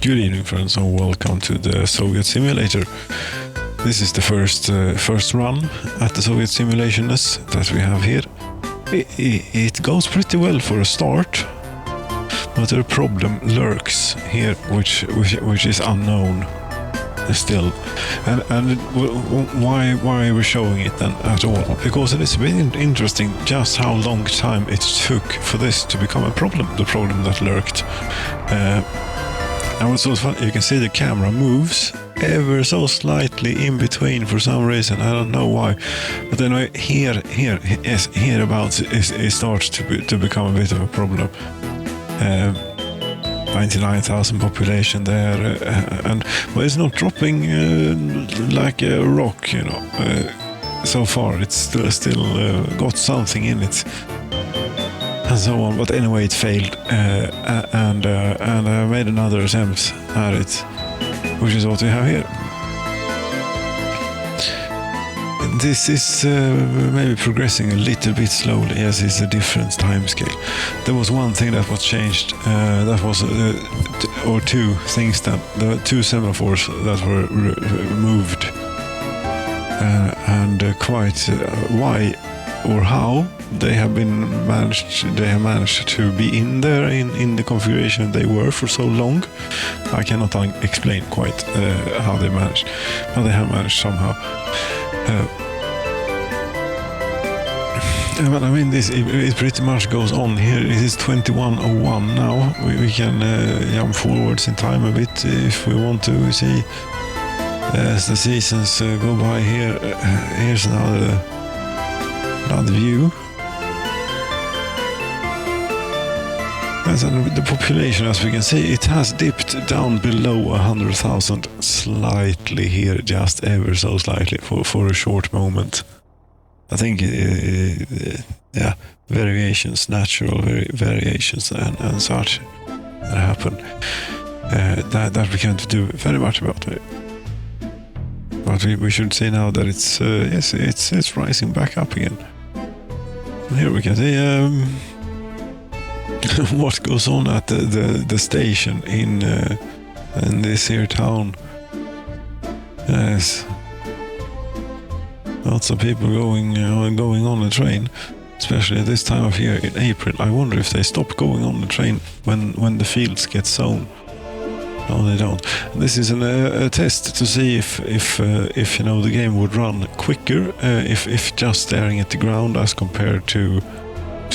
Good evening, friends, and welcome to the Soviet Simulator. This is the first run at the Soviet simulationness that we have here. It goes pretty well for a start, but a problem lurks here, which is unknown still. And why we're showing it then at all? Because it is very interesting just how long time it took for this to become a problem. The problem that lurked. And what's so fun, you can see the camera moves ever so slightly in between for some reason. I don't know why. But anyway, hereabouts it starts to become a bit of a problem. 99,000 population there, but it's not dropping like a rock, you know. So far, it's still got something in it. And so on, but anyway, it failed, and I made another attempt at it, which is what we have here. This is maybe progressing a little bit slowly, as is a different time scale. There was one thing that was changed, that was, or two things that, the two semaphores that were moved, and quite why or how they have managed to be in there in the configuration they were for so long. I cannot explain quite how they managed, but they have managed somehow. But I mean, it pretty much goes on here. It is 21:01 now. We can jump forwards in time a bit if we want to. See as the seasons go by here. Here's another view. And the population, as we can see, it has dipped down below 100,000 slightly here, just ever so slightly for a short moment. I think, yeah, variations, natural variations and such that happen. That we can't do very much about it. But we should see now that it's yes, it's rising back up again. And here we can see what goes on at the station in this here town. Yes, lots of people going on the train, especially at this time of year in April. I wonder if they stop going on the train when the fields get sown. No, they don't. This is a test to see if you know, the game would run quicker if just staring at the ground as compared to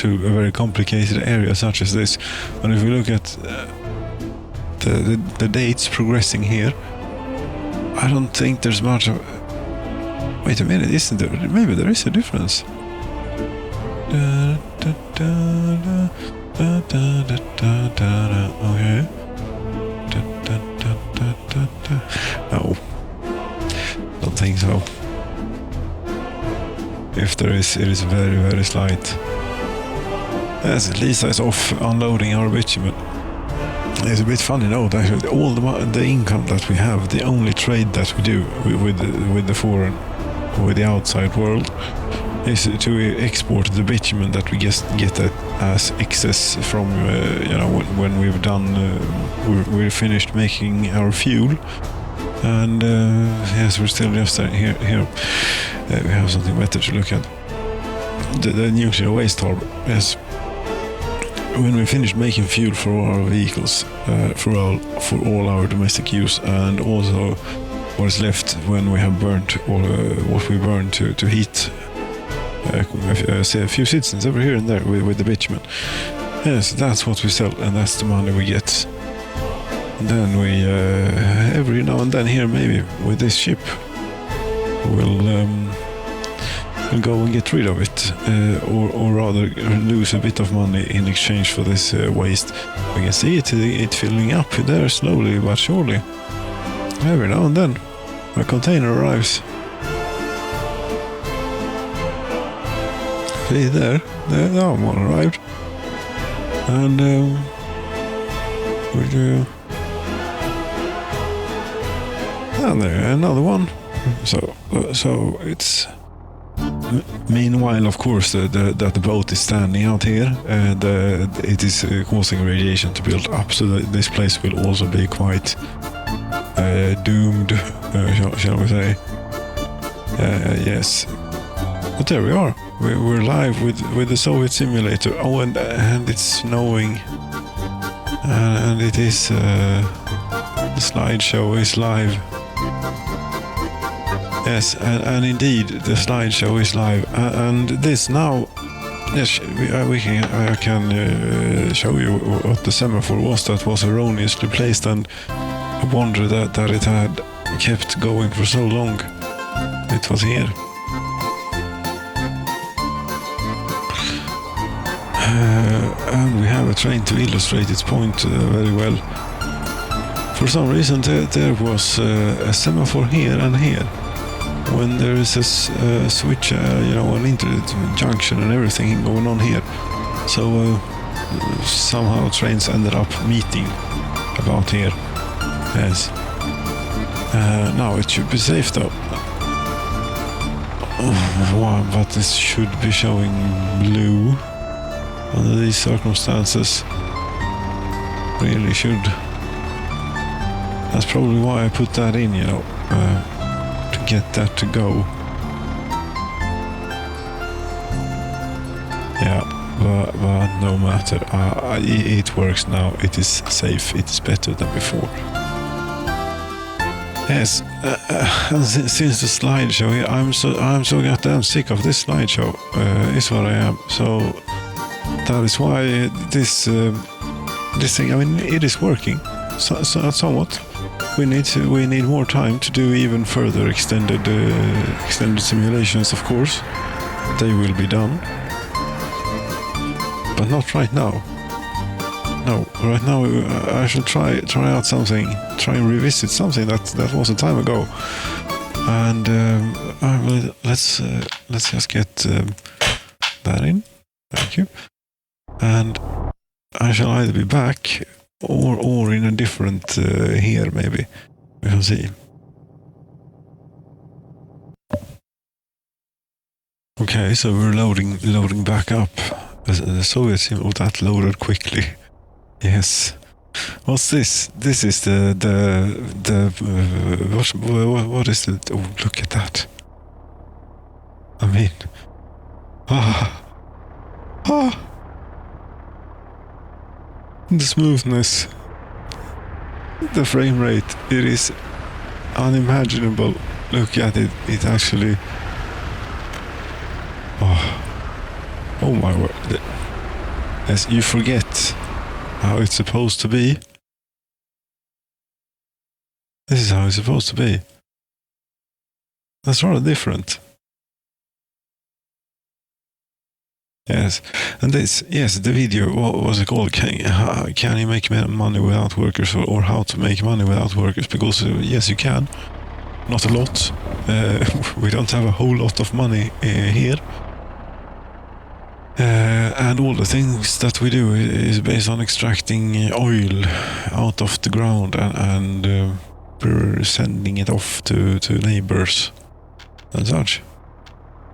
a very complicated area such as this. And if we look at the dates progressing here, I don't think there's much of. Wait a minute, isn't there? Maybe there is a difference. Okay. No, don't think so. If there is, it is very, very slight. Yes, Lisa is off unloading our bitumen. It's a bit funny though that all the income that we have, the only trade that we do with the foreign, with the outside world, is to export the bitumen that we get as excess from you know, when we've done we're finished making our fuel. And yes, we're still just here. We have something better to look at. The nuclear waste harbor. Yes, when we finished making fuel for all our vehicles, for all our domestic use, and also what is left when we have burnt all what we burned to heat. A few citizens over here and there with the bitumen. Yes, that's what we sell, and that's the money we get. And then we every now and then here, maybe with this ship, we'll go and get rid of it, or rather lose a bit of money in exchange for this waste. We can see it filling up there slowly but surely. Every now and then a container arrives. See there one arrived, and and there another one. So it's Meanwhile, of course, that the boat is standing out here, and it is causing radiation to build up, so that this place will also be quite doomed, shall we say. Yes. But there we are. We're live with the Soviet simulator. Oh, and it's snowing. And it is... the slideshow is live. Yes, and indeed, the slideshow is live. And this now... Yes, I can show you what the semaphore was that was erroneously placed, and I wonder that it had kept going for so long. It was here. And we have a train to illustrate its point very well. For some reason there was a semaphore here and here. When there is a switch, an internet junction and everything going on here. So somehow trains ended up meeting about here. Yes. Now it should be safe though. But this should be showing blue under these circumstances. Really should. That's probably why I put that in, to get that to go. Yeah, but no matter. It works now. It is safe. It is better than before. Yes, since the slideshow here, I'm so goddamn sick of this slideshow. Is what I am. So that is why this thing. I mean, it is working somewhat. We need more time to do even further extended simulations. Of course, they will be done, but not right now. No, right now I shall try out something, try and revisit something that was a time ago, and let's just get that in. Thank you. And I shall either be back or in a different here maybe. We shall see. Okay, so we're loading back up. The Soviet symbol that loaded quickly. Yes. What's this? This is what is it? Oh, look at that. I mean, the smoothness, the frame rate, it is unimaginable. Look at it. It actually. Oh my word. As you forget how it's supposed to be. This is how it's supposed to be. That's rather different. Yes, and this, yes, the video, what was it called? Can you make money without workers, or how to make money without workers? Because yes, you can. Not a lot. We don't have a whole lot of money here. And all the things that we do is based on extracting oil out of the ground and we're sending it off to neighbors and such.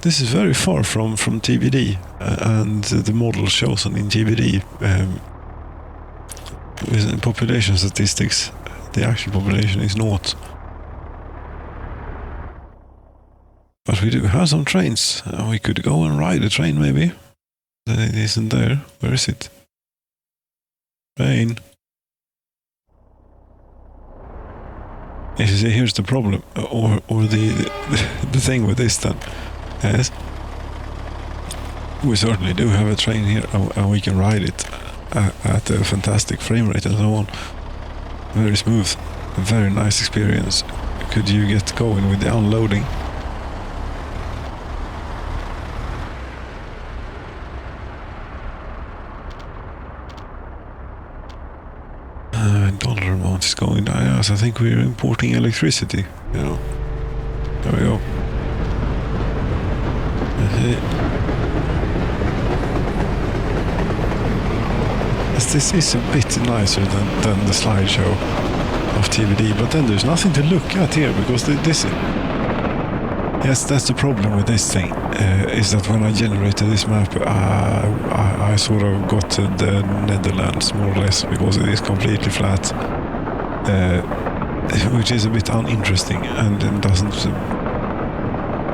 This is very far from TBD and the model chosen in TBD with population statistics. The actual population is not. But we do have some trains. We could go and ride a train maybe. It isn't there. Where is it? Train. Yes, you see, here's the problem, or the thing with this then. Yes, we certainly do have a train here, and we can ride it at a fantastic frame rate and so on. Very smooth, a very nice experience. Could you get going with the unloading? Dollar amount is going down. Yes, I think we're importing electricity. There we go. This is a bit nicer than the slideshow of TBD, but then there's nothing to look at here because this. Yes, that's the problem with this thing, is that when I generated this map, I sort of got to the Netherlands, more or less, because it is completely flat, which is a bit uninteresting, and it doesn't...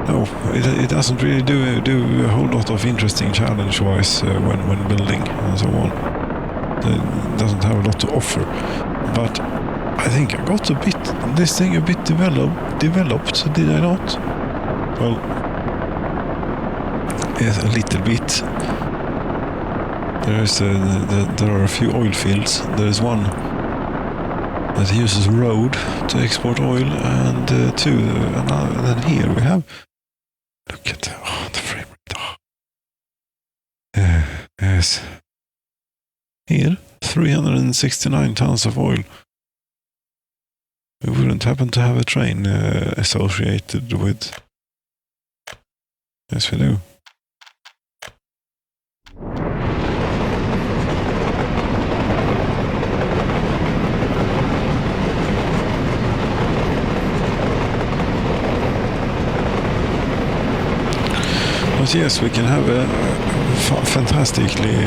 No, it doesn't really do a whole lot of interesting challenge-wise when building and so on. It doesn't have a lot to offer, but I think I got this thing a bit developed, did I not? Well, yes, a little bit. There are a few oil fields. There is one that uses road to export oil, and two, and then here we have. Look at the frame rate. Yes. Here, 369 tons of oil. We wouldn't happen to have a train associated with. Yes, we do. But yes, we can have a fantastically,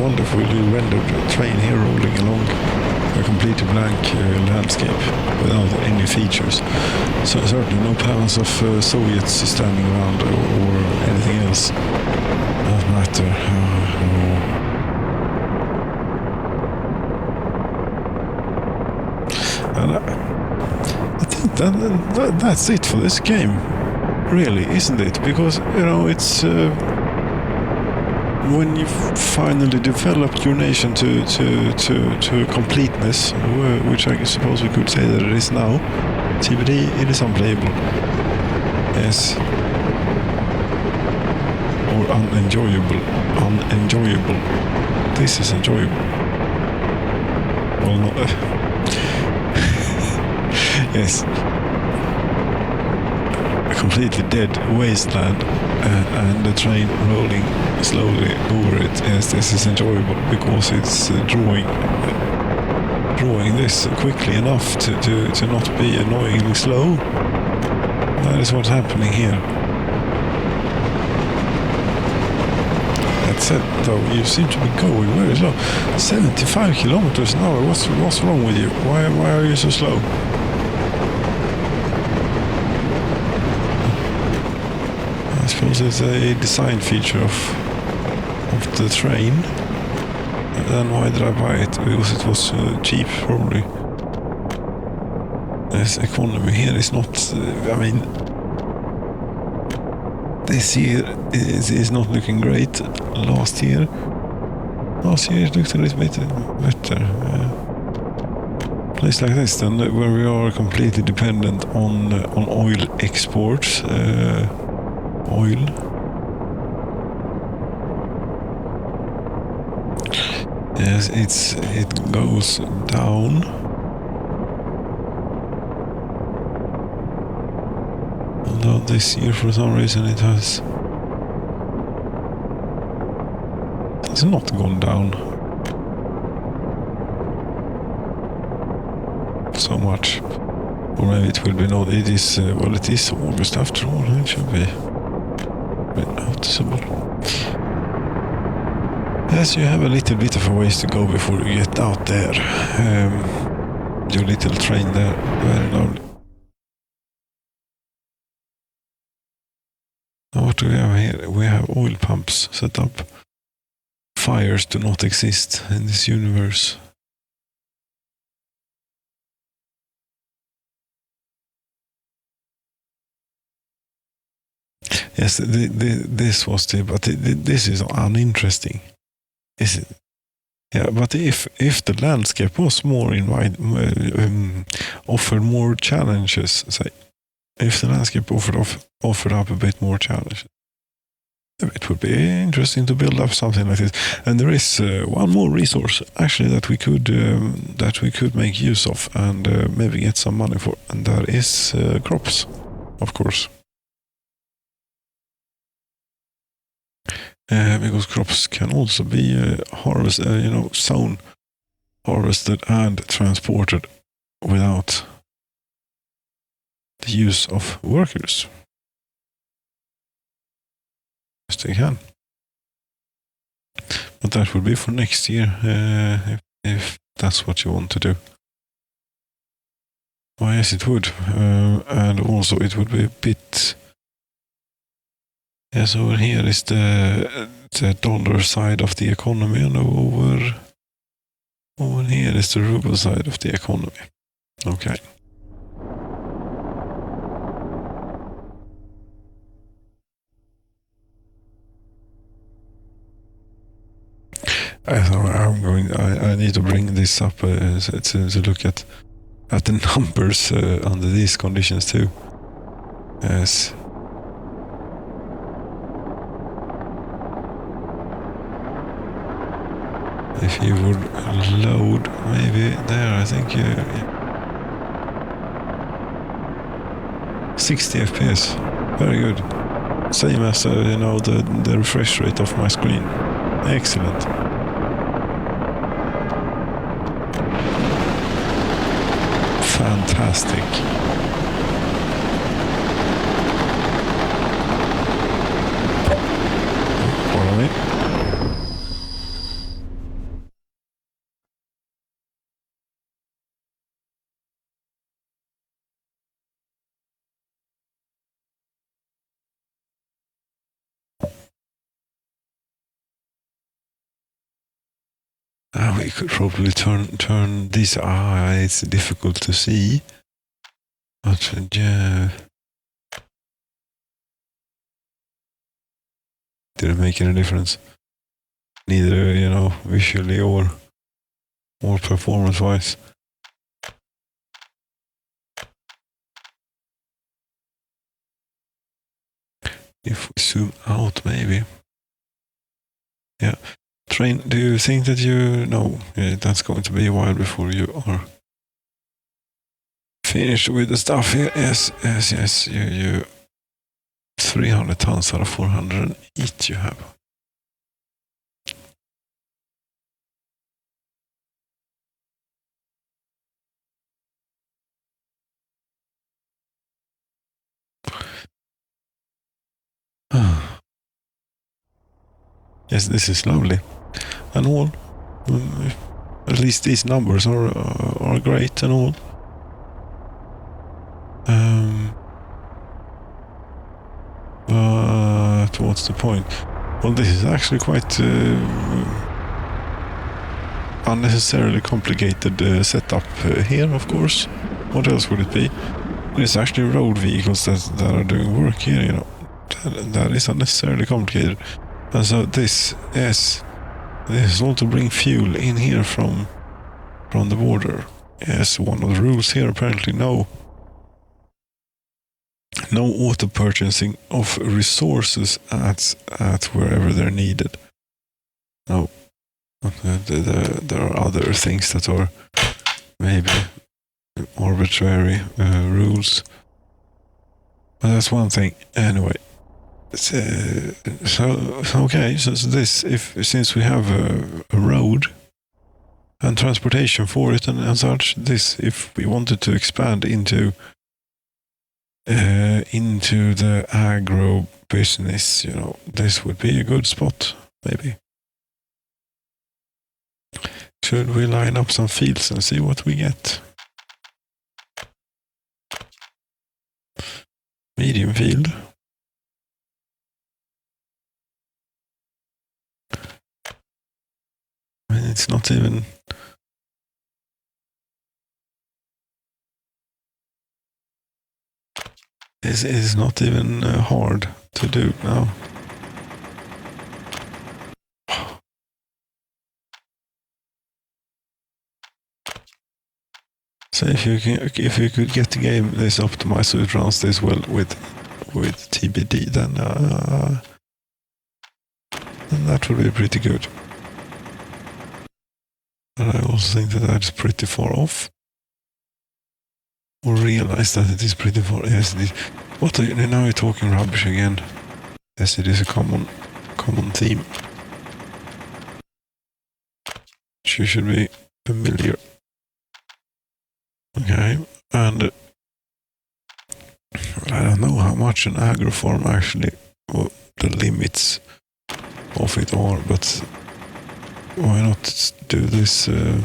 wonderfully rendered train here rolling along a completely blank landscape without any features. So certainly no panels of Soviets standing around or anything else. Doesn't matter. And I think that's it for this game. Really, isn't it? Because, you know, it's when you finally developed your nation to completeness, which I suppose we could say that it is now, TBD, it is unplayable. Yes. Or unenjoyable. This is enjoyable. Well, not... yes. Completely dead wasteland, and the train rolling slowly over it. Yes, this is enjoyable because it's drawing this quickly enough to not be annoyingly slow. That is what's happening here. That said, though, you seem to be going very slow. 75 kilometers an hour. What's wrong with you? Why are you so slow? I suppose it's a design feature of the train. And then why did I buy it? Because it was cheap, probably. This economy here is not... I mean... This year is not looking great. Last year it looked a little bit better. Place like this, then, where we are completely dependent on oil exports. Oil. Yes, it goes down. Although this year, for some reason, it's not gone down so much. Or maybe it will be not. It is well, it is August after all. It should be noticeable. Yes, you have a little bit of a ways to go before you get out there. Your little train there, very lovely. Now what do we have here? We have oil pumps set up. Fires do not exist in this universe. Yes, this was but this is uninteresting, is it? Yeah, but if the landscape was more offered more challenges, say, if the landscape offered up a bit more challenges, it would be interesting to build up something like this. And there is one more resource actually that we could make use of and maybe get some money for, and that is crops, of course. Because crops can also be sown, harvested and transported without the use of workers. as they can. But that will be for next year, if that's what you want to do. Well, yes, it would. And also it would be a bit... Yes, over here is the dollar side of the economy, and over here is the ruble side of the economy. Okay. I need to bring this up to look at the numbers under these conditions too. Yes. If you would load, maybe there, I think 60 FPS, very good. Same as the refresh rate of my screen. Excellent. Fantastic. Follow me. We could probably turn this. It's difficult to see. But yeah, didn't make any difference. Neither, visually or performance-wise. If we zoom out, maybe. Yeah. Train, do you think that no, that's going to be a while before you are finished with the stuff here? Yes, you 300 tons out of 400 each you have. Yes, this is lovely. And all, at least these numbers are great and all. But what's the point? Well, this is actually quite unnecessarily complicated setup here, of course. What else would it be? It's actually road vehicles that are doing work here, That is unnecessarily complicated. And so this is all to bring fuel in here from the border. Yes, one of the rules here apparently no auto purchasing of resources at wherever they're needed. No, there are other things that are maybe arbitrary rules, but that's one thing anyway. Okay, so this, since we have a road and transportation for it and such, this, if we wanted to expand into the agro business, this would be a good spot, maybe. Should we line up some fields and see what we get? Medium field. I mean, it's not even... This is not even hard to do now. So if you could get the game this optimized so it runs this well with TBD, then that would be pretty good. But I also think that that's pretty far off. Or realize that it is pretty far. Yes, it is. What are you, now you're talking rubbish again. Yes, it is a common theme. You should be familiar. Okay, and I don't know how much an agro farm actually the limits of it are, but why not do this to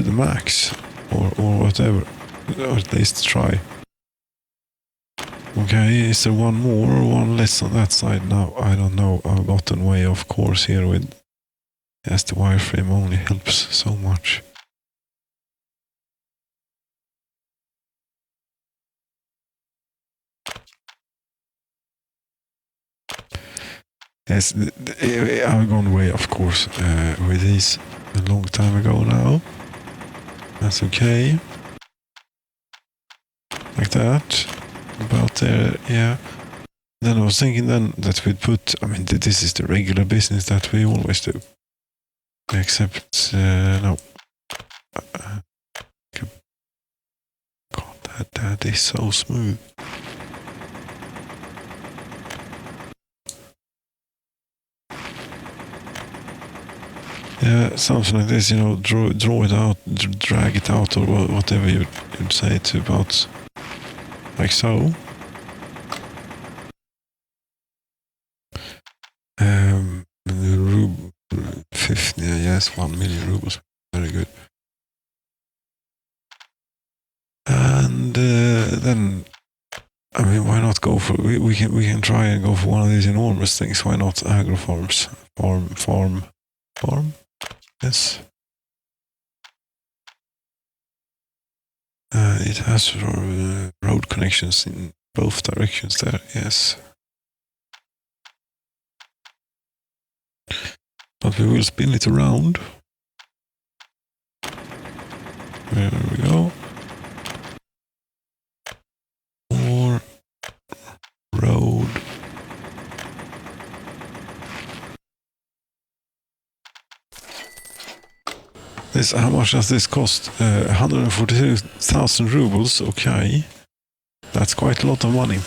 the max, or whatever, or at least try. Okay, is there one more or one less on that side now? I don't know. I've gotten way off course here with, as the wireframe only helps so much. Yes, I've gone way off course with these a long time ago now. That's okay. Like that. About there, yeah. Then I was thinking then that we'd put, I mean, this is the regular business that we always do. Except, no. God, that is so smooth. Yeah, something like this, you know, draw it out, drag it out, or whatever you'd say to about, like so. 50, yes, 1 million rubles, very good. And then, I mean, why not go for, we can try and go for one of these enormous things. Why not agro farms? Farm? Yes. It has road connections in both directions there, yes. But we will spin it around. There we go. More road. This, how much does this cost? 142,000 rubles, okay. That's quite a lot of money.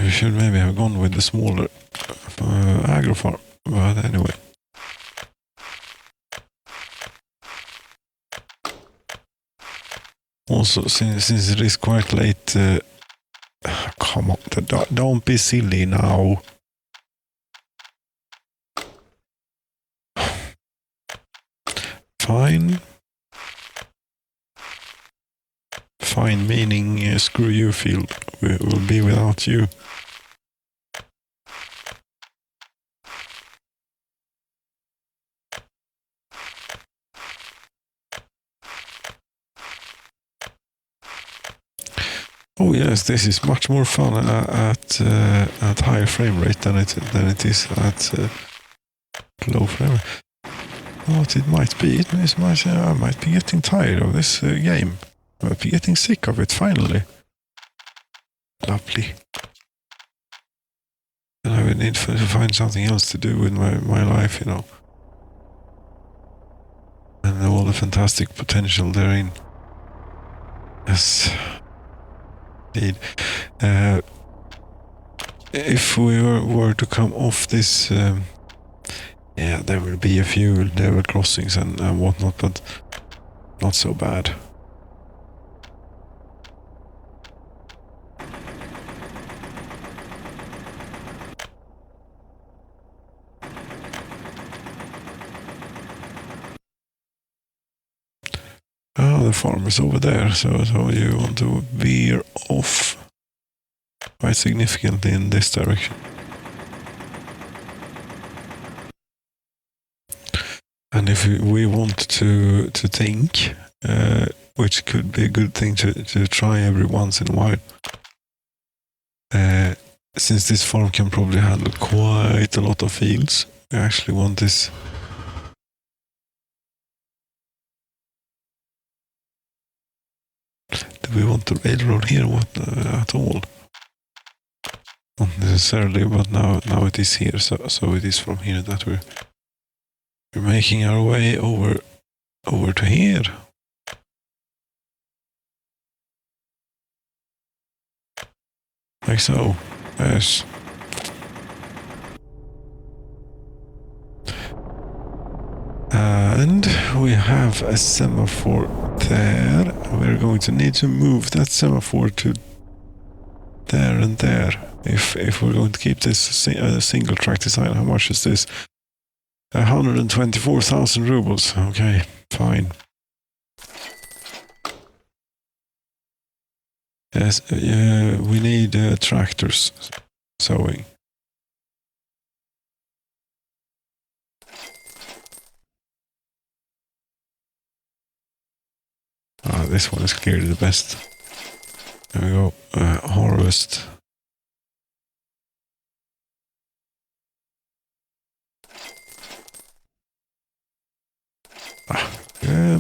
We should maybe have gone with the smaller agro farm, but anyway. Also, since it is quite late, come on, don't be silly now. Fine. Fine meaning screw you field. We'll be without you. Oh yes, this is much more fun at higher frame rate than it is at low frame rate. What it might be, I might be getting tired of this game. I might be getting sick of it finally. Lovely. And I would need to find something else to do with my life, you know. And all the fantastic potential therein. Yes. Indeed. If we were to come off this, yeah, there will be a few level crossings and whatnot, but not so bad. Oh, the farm is over there, so you want to veer off quite significantly in this direction. And if we want to think, which could be a good thing to try every once in a while, since this farm can probably handle quite a lot of fields, we actually want this. Do we want the railroad here at all? Not necessarily, but now it is here, so it is from here that we're making our way over to here. Like so. Yes. And we have a semaphore there. We're going to need to move that semaphore to there and there. If we're going to keep this single track design. How much is this? 124,000 rubles. Okay, fine. Yes, we need tractors sowing. This one is clearly the best. There we go. Harvest. A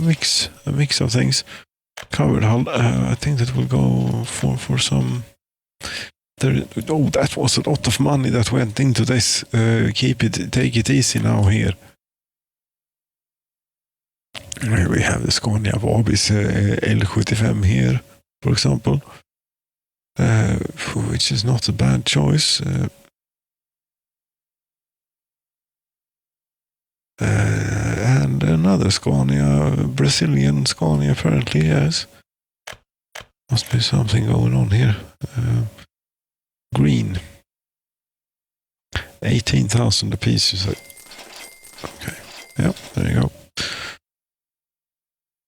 mix of things. Covered hull. I think that will go for some. That was a lot of money that went into this. Take it easy now here. We have the Scania Vabis L75 here, for example, which is not a bad choice. And another Scania, Brazilian Scania apparently, yes. Must be something going on here. Green. 18,000 a piece, you say. Okay, yeah, there you go.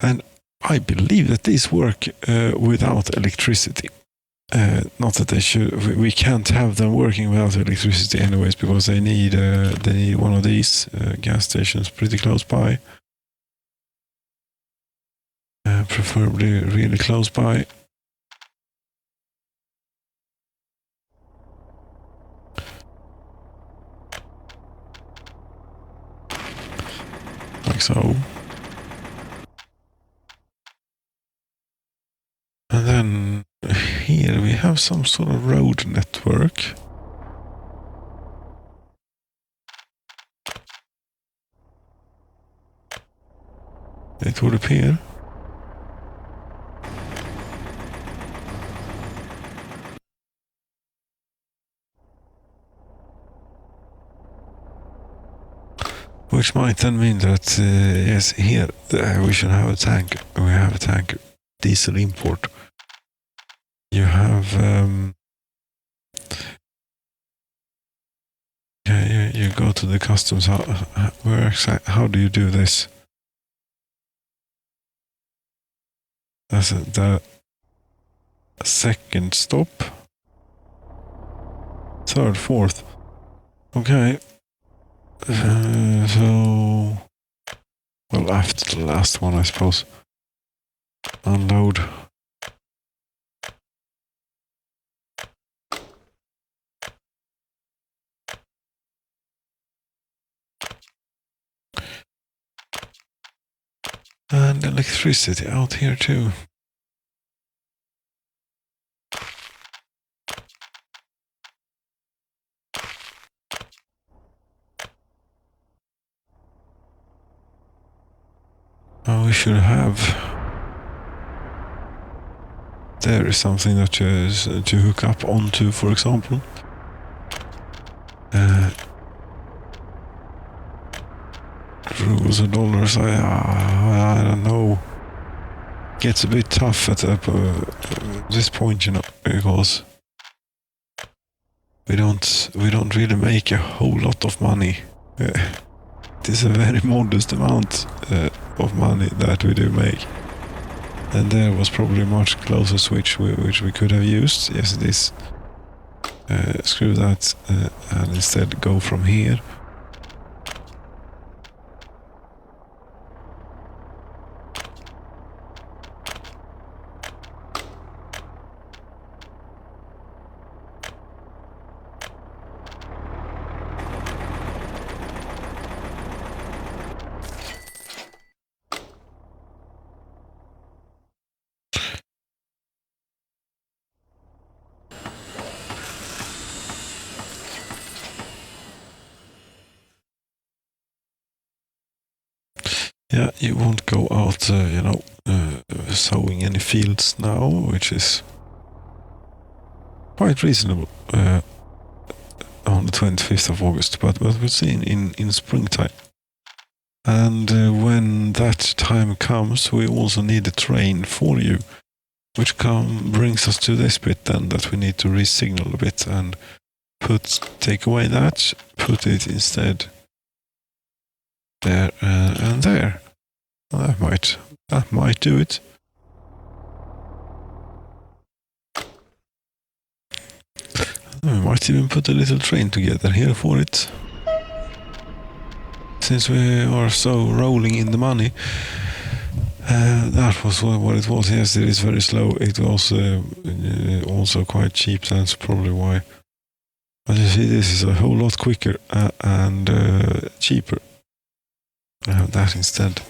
And I believe that these work without electricity. Not that they should. We can't have them working without electricity, anyways, because they need one of these gas stations pretty close by, preferably really close by. Like so. And then here we have some sort of road network. It would appear. Which might then mean that, yes, here we should have a tank. We have a tank. Diesel import. You have, you go to the customs. How do you do this? That's the second stop. Third, fourth. Okay. So, well, after the last one, I suppose. Unload. And electricity out here too. We should have. There is something that is to hook up onto, for example. Rubles or dollars, I don't know. Gets a bit tough at this point, you know, because we don't really make a whole lot of money. It is a very modest amount of money that we do make. And there was probably a much closer switch which we could have used. Yes, it is. Screw that and instead go from here. Yeah, you won't go out, sowing any fields now, which is quite reasonable on the 25th of August, but we'll see in springtime. And when that time comes, we also need a train for you, which brings us to this bit then, that we need to resignal a bit and take away that, put it instead there and there. That might do it. We might even put a little train together here for it. Since we are so rolling in the money. That was what it was. Yes, it is very slow. It was also quite cheap. That's probably why. But you see, this is a whole lot quicker and cheaper. I have that instead.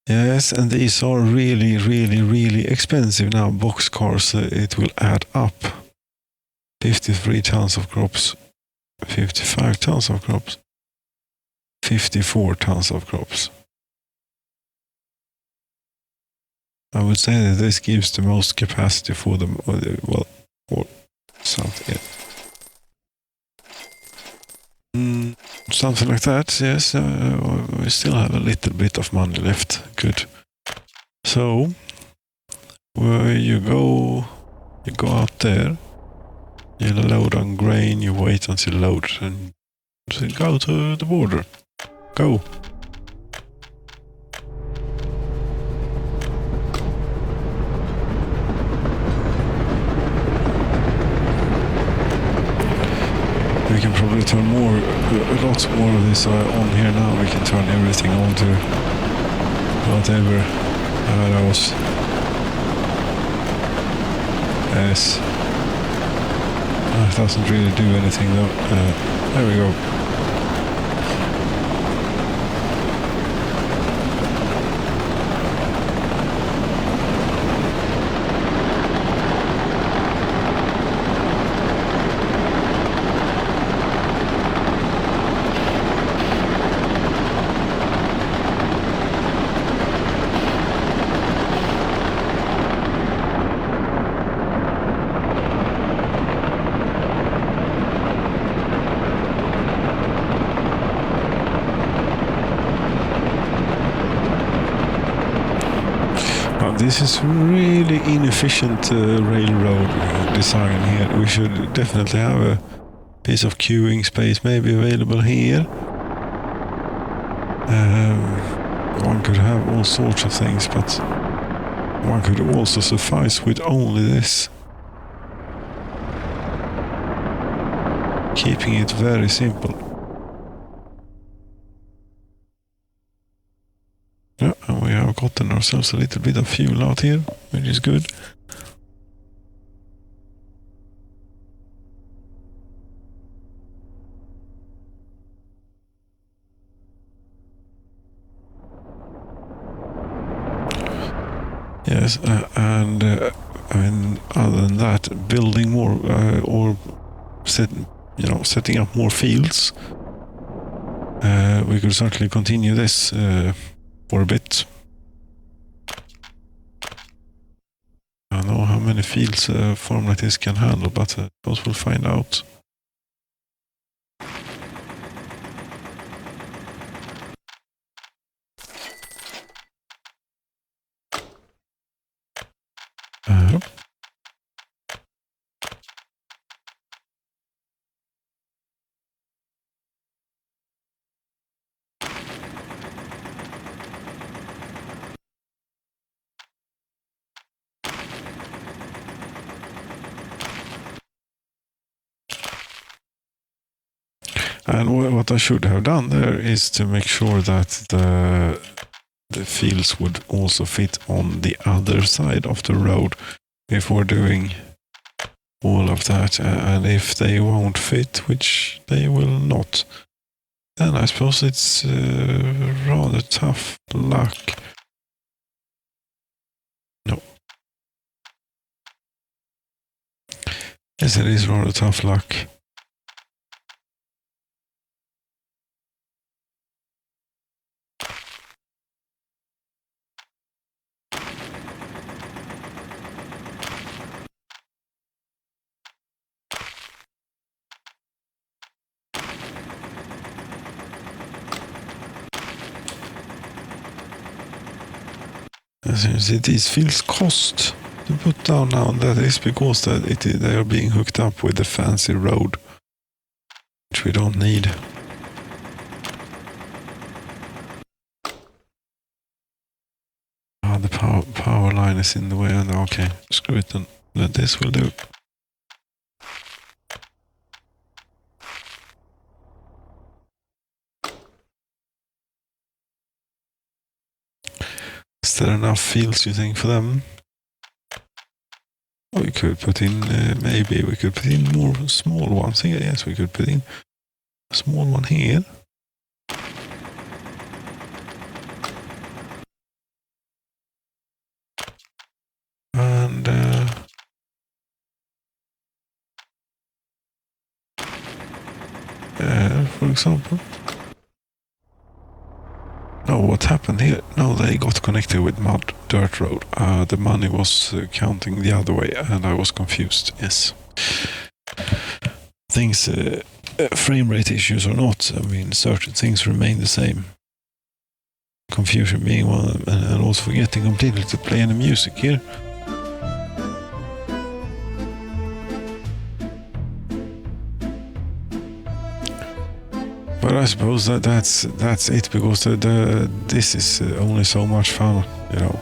Yes, and these are really, really, really expensive now. Boxcars, it will add up. 53 tons of crops, 55 tons of crops, 54 tons of crops. I would say that this gives the most capacity for them, or something. Something like that, yes. We still have a little bit of money left. Good. So, where you go out there, you load on grain, you wait until load, and go to the border. Go. We can probably turn a lot more of this on here now. We can turn everything on to whatever allows. Yes. It doesn't really do anything though. There we go. This is really inefficient railroad design here. We should definitely have a piece of queuing space maybe available here. One could have all sorts of things, but one could also suffice with only this. Keeping it very simple. Yeah, and we have gotten ourselves a little bit of fuel out here, which is good. Yes, and I mean, other than that, building more or setting up more fields. We could certainly continue this for a bit. I don't know how many fields a farm like this can handle, but we'll find out. And what I should have done there is to make sure that the fields would also fit on the other side of the road before doing all of that. And if they won't fit, which they will not, then I suppose it's rather tough luck. No. Yes, it is rather tough luck. This feels cost to put down now, and that is because they are being hooked up with the fancy road, which we don't need. The power line is in the way, and okay, screw it then. This will do. Is there enough fields, you think, for them? We could put in, maybe we could put in more small ones here. Yes, we could put in a small one here. And for example. No, what happened here? No, they got connected with mud dirt road. The money was counting the other way, and I was confused. Yes, things, frame rate issues or not, I mean, certain things remain the same. Confusion being one, and also forgetting completely to play any music here. But I suppose that's it, because this is only so much fun, you know.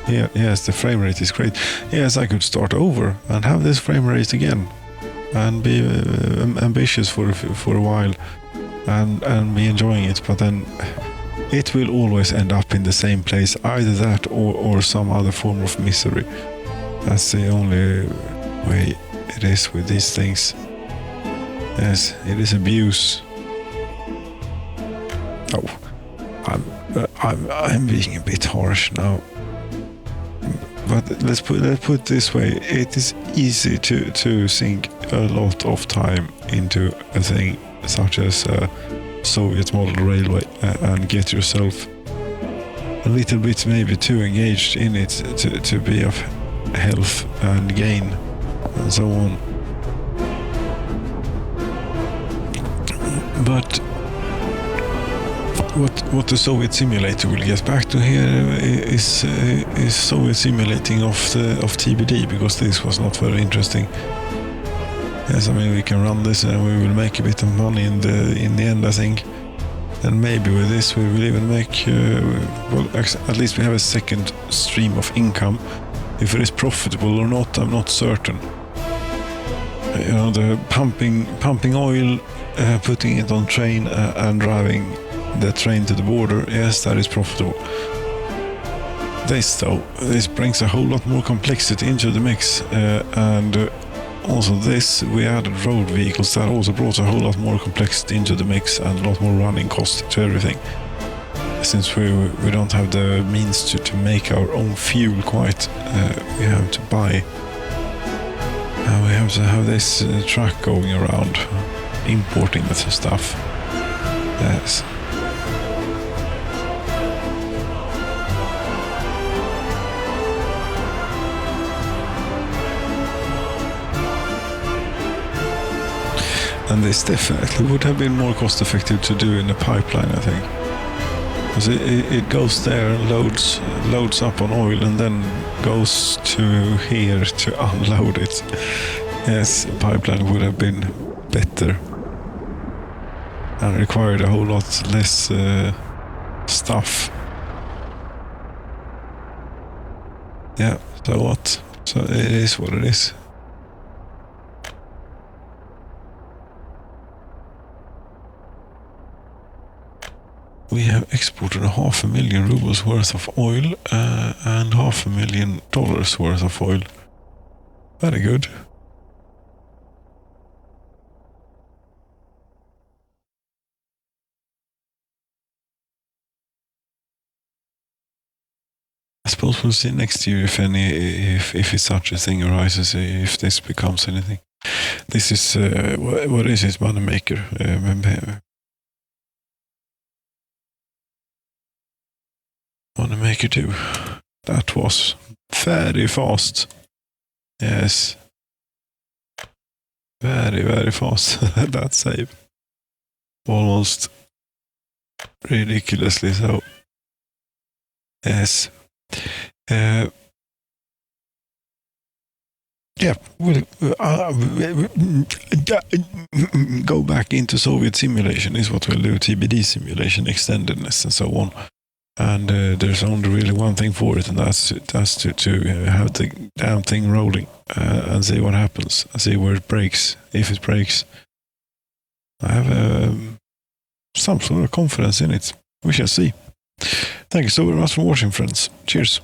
Yeah, yes, the frame rate is great. Yes, I could start over and have this frame rate again, and be ambitious for a while, and be enjoying it. But then it will always end up in the same place, either that or some other form of misery. That's the only way it is with these things. Yes, it is abuse. Oh, I'm being a bit harsh now. But let's put it this way: it is easy to sink a lot of time into a thing such as a Soviet model railway and get yourself a little bit maybe too engaged in it to be of health and gain and so on. But what the Soviet simulator will get back to here is Soviet simulating of TBD, because this was not very interesting. Yes, I mean, we can run this and we will make a bit of money in the end, I think. And maybe with this we will even make well, at least we have a second stream of income. If it is profitable or not, I'm not certain. You know, the pumping oil, putting it on train and driving the train to the border, yes, that is profitable. This brings a whole lot more complexity into the mix, and also this, we added road vehicles, that also brought a whole lot more complexity into the mix and a lot more running cost to everything. Since we don't have the means to make our own fuel quite, we have to buy. We have to have this truck going around, importing the stuff. Yes. And this definitely would have been more cost effective to do in a pipeline, I think. Because it goes there, loads up on oil, and then goes to here to unload it. Yes, pipeline would have been better and required a whole lot less stuff. Yeah, so what? So it is what it is. We have exported 500,000 rubles worth of oil and $500,000 worth of oil. Very good. I suppose we'll see next year if such a thing arises, if this becomes anything. This is what is it, Moneymaker? Moneymaker 2. That was very fast. Yes. Very, very fast. That save. Almost ridiculously so. Yes. Yeah, we'll go back into Soviet simulation is what we'll do, TBD simulation, extendedness and so on. And there's only really one thing for it, and that's to have the damn thing rolling and see what happens, and see where it breaks, if it breaks. I have some sort of confidence in it. We shall see. Thank you so very much for watching, friends. Cheers.